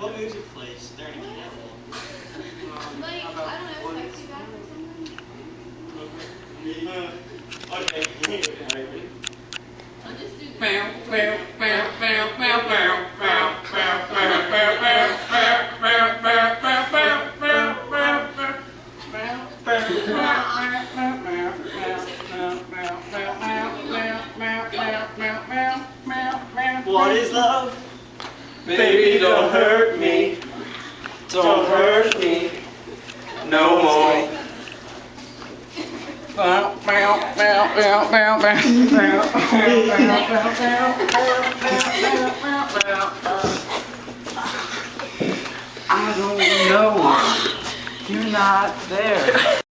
What music plays? They're in a camel. Like, I don't know, sexy back or something? Okay. I'll just do What is love? Baby, don't hurt me. Don't hurt me no more. I don't know. You're not there.